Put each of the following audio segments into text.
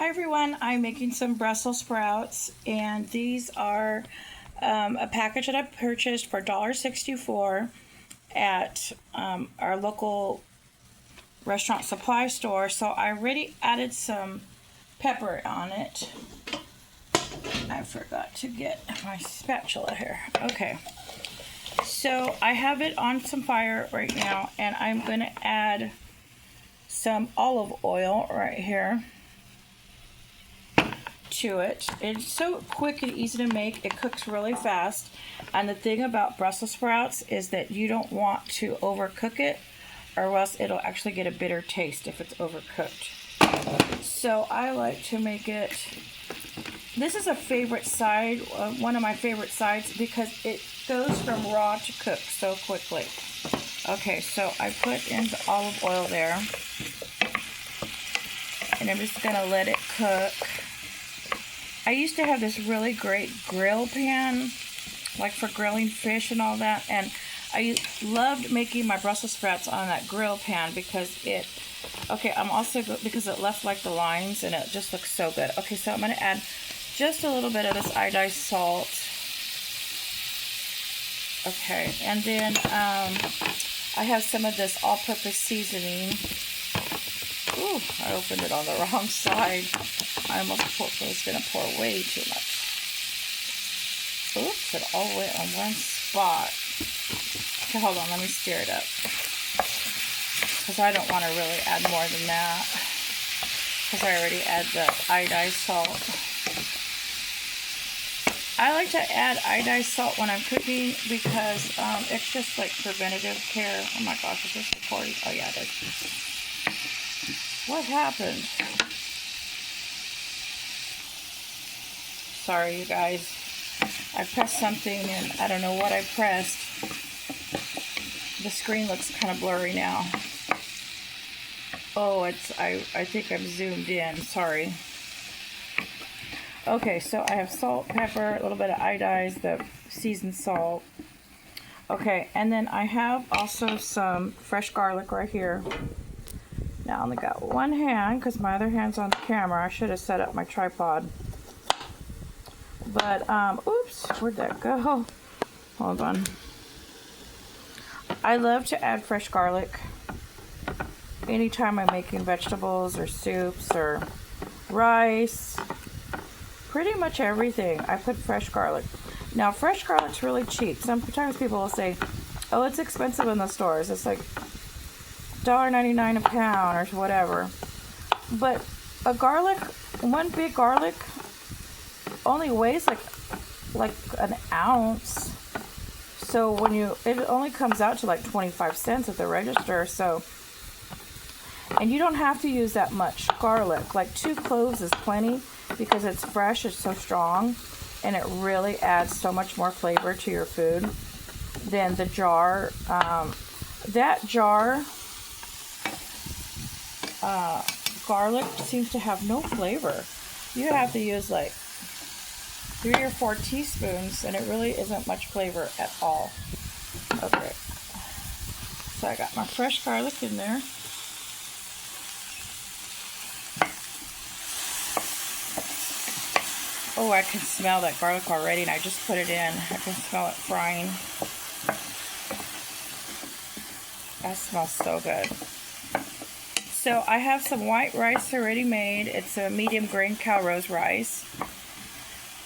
Hi everyone, I'm making some Brussels sprouts, and these are a package that I purchased for $1.64 at our local restaurant supply store. So I already added some pepper on it. I forgot to get my spatula here. Okay, so I have it on some fire right now, and I'm going to add some olive oil right here to it. It's so quick and easy to make. It cooks really fast, and the thing about Brussels sprouts is that you don't want to overcook it, or else it'll actually get a bitter taste if it's overcooked. So I like to make it, this is a favorite side, one of my favorite sides, because it goes from raw to cook so quickly. Okay, so I put in the olive oil there, and I'm just gonna let it cook. I used to have this really great grill pan, like for grilling fish and all that, and I loved making my Brussels sprouts on that grill pan because it, I'm also, because it left like the lines and it just looks so good. Okay, so I'm going to add just a little bit of this iodized salt. Okay, and then I have some of this all-purpose seasoning. Ooh, I opened it on the wrong side. I almost was going to pour way too much. Oops, it all went on one spot. Okay, hold on, let me stir it up. Because I don't want to really add more than that. Because I already add the iodized salt. I like to add iodized salt when I'm cooking because it's just like preventative care. Oh my gosh, is this recording? Oh yeah, it is. What happened? Sorry, you guys. I pressed something and I don't know what I pressed. The screen looks kind of blurry now. Oh, I think I'm zoomed in. Sorry. Okay, so I have salt, pepper, a little bit of iodized, the seasoned salt. Okay, and then I have also some fresh garlic right here. Now I only got one hand because my other hand's on the camera. I should have set up my tripod. But, oops, where'd that go? Hold on. I love to add fresh garlic anytime I'm making vegetables or soups or rice. Pretty much everything, I put fresh garlic. Now, fresh garlic's really cheap. Sometimes people will say, oh, it's expensive in the stores. It's like $1.99 a pound or whatever. But a garlic, one big garlic, only weighs like an ounce. So when it only comes out to like 25 cents at the register. So, and you don't have to use that much garlic. Like 2 cloves is plenty because it's fresh, it's so strong, and it really adds so much more flavor to your food than the jar. That jar garlic seems to have no flavor. You have to use like 3 or 4 teaspoons, and it really isn't much flavor at all. Okay, so I got my fresh garlic in there. Oh, I can smell that garlic already, and I just put it in. I can smell it frying. That smells so good. So I have some white rice already made. It's a medium grain Calrose rice.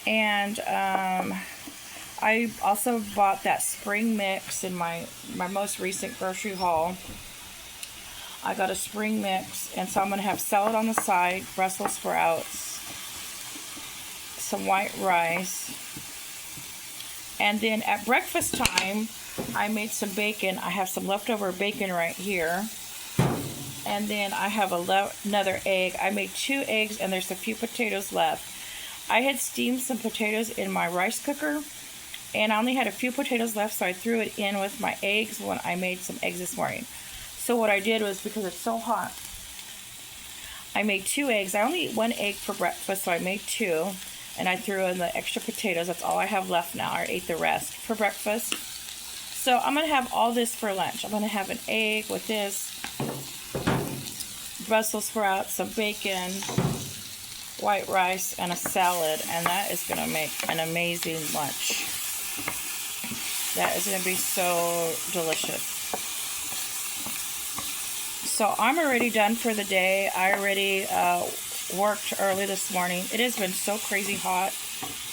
And I also bought that spring mix in my most recent grocery haul. I got a spring mix, and so I'm going to have salad on the side, Brussels sprouts, some white rice, and then at breakfast time I made some bacon. I have some leftover bacon right here, and then I have another egg. I made 2 eggs, and there's a few potatoes left. I had steamed some potatoes in my rice cooker, and I only had a few potatoes left, so I threw it in with my eggs when I made some eggs this morning. So what I did was, because it's so hot, I made 2 eggs. I only eat 1 egg for breakfast, so I made 2, and I threw in the extra potatoes. That's all I have left now. I ate the rest for breakfast. So I'm going to have all this for lunch. I'm going to have an egg with this, Brussels sprouts, some bacon, white rice, and a salad, and that is going to make an amazing lunch. That is going to be so delicious. So I'm already done for the day. I already worked early this morning. It has been so crazy hot.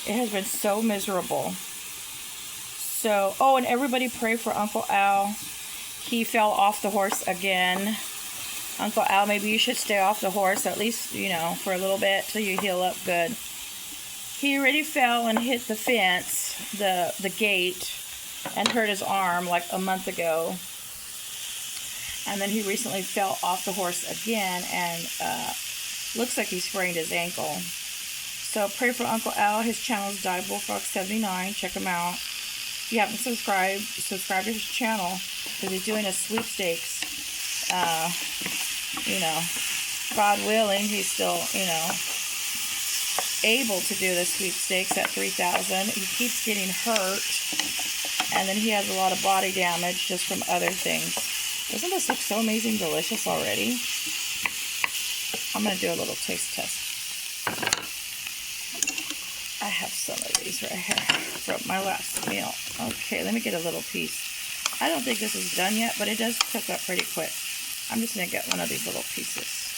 It has been so miserable. So, oh, and everybody pray for Uncle Al. He fell off the horse again. Uncle Al, maybe you should stay off the horse, at least, you know, for a little bit till you heal up good. He already fell and hit the fence, the gate, and hurt his arm like a month ago. And then he recently fell off the horse again and looks like he sprained his ankle. So pray for Uncle Al. His channel is Die Bullfrog 79. Check him out. If you haven't subscribed to his channel, because he's doing a sweepstakes. You know, God willing, he's still, you know, able to do the sweepstakes at 3,000. He keeps getting hurt, and then he has a lot of body damage just from other things. Doesn't this look so amazing delicious already? I'm going to do a little taste test. I have some of these right here from my last meal. Okay, let me get a little piece. I don't think this is done yet, but it does cook up pretty quick. I'm just going to get one of these little pieces.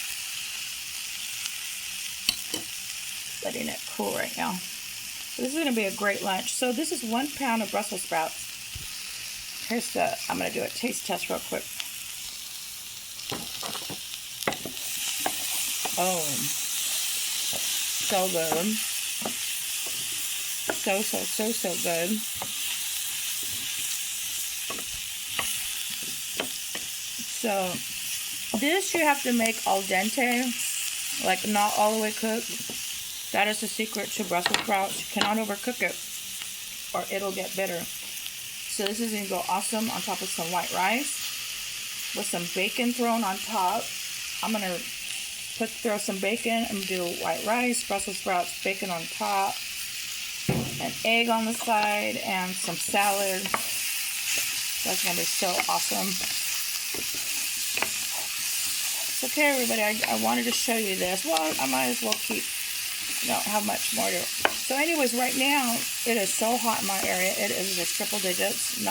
Letting it cool right now. So this is going to be a great lunch. So this is 1 pound of Brussels sprouts. Here's the, I'm going to do a taste test real quick. Oh, so good. So good. So this you have to make al dente, like not all the way cooked. That is the secret to Brussels sprouts. You cannot overcook it or it'll get bitter. So this is going to go awesome on top of some white rice with some bacon thrown on top. I'm going to throw some bacon and do white rice, Brussels sprouts, bacon on top, an egg on the side, and some salad. That's going to be so awesome. Okay, everybody, I wanted to show you this. Well, I might as well keep, don't have much more to. So anyways, right now, it is so hot in my area. It is just triple digits.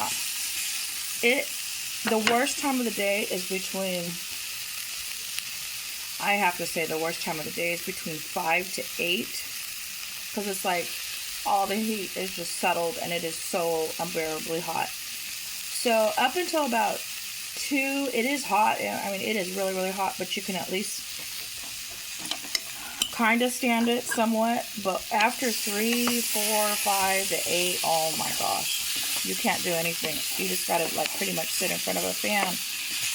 The worst time of the day is between, I have to say the worst time of the day is between 5 to 8. Because it's like all the heat is just settled and it is so unbearably hot. So up until about 2, it is hot. I mean, it is really, really hot, but you can at least kind of stand it somewhat. But after 3, 4, 5 to 8, oh my gosh, you can't do anything. You just got to like pretty much sit in front of a fan.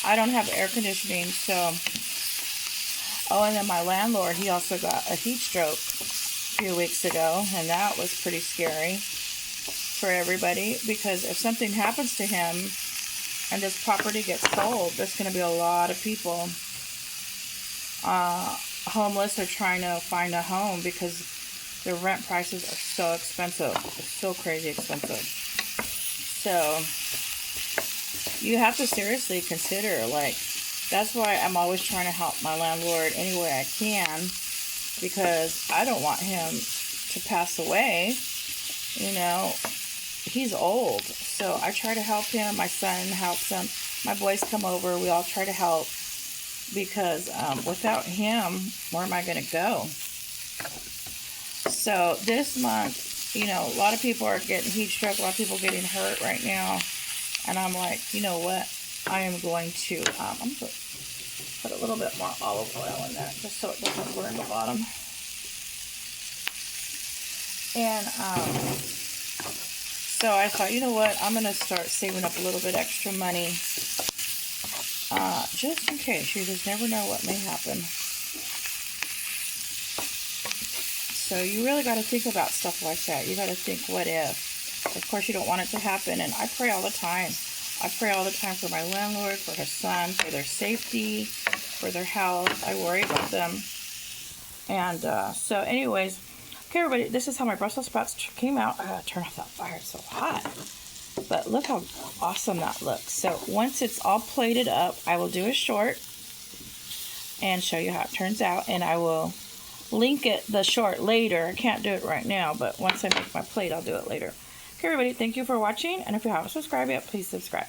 I don't have air conditioning, so. Oh, and then my landlord, he also got a heat stroke a few weeks ago, and that was pretty scary for everybody, because if something happens to him and this property gets sold, there's going to be a lot of people homeless or trying to find a home because the rent prices are so expensive. It's so crazy expensive. So you have to seriously consider, like, that's why I'm always trying to help my landlord any way I can, because I don't want him to pass away. You know, he's old, so I try to help him. My son helps him. My boys come over. We all try to help, because without him, where am I going to go? So this month, you know, a lot of people are getting heat stroke. A lot of people getting hurt right now. And I'm like, you know what? I am going to, I'm going to put a little bit more olive oil in there just so it doesn't burn the bottom. And so I thought, you know what? I'm going to start saving up a little bit extra money just in case. You just never know what may happen. So you really got to think about stuff like that. You got to think, what if? Of course, you don't want it to happen. And I pray all the time. I pray all the time for my landlord, for his son, for their safety, for their health. I worry about them. And so anyways, okay, everybody, this is how my Brussels sprouts came out. Turn off that fire. It's so hot. But look how awesome that looks. So once it's all plated up, I will do a short and show you how it turns out. And I will link the short later. I can't do it right now, but once I make my plate, I'll do it later. Okay, everybody, thank you for watching, and if you haven't subscribed yet, please subscribe.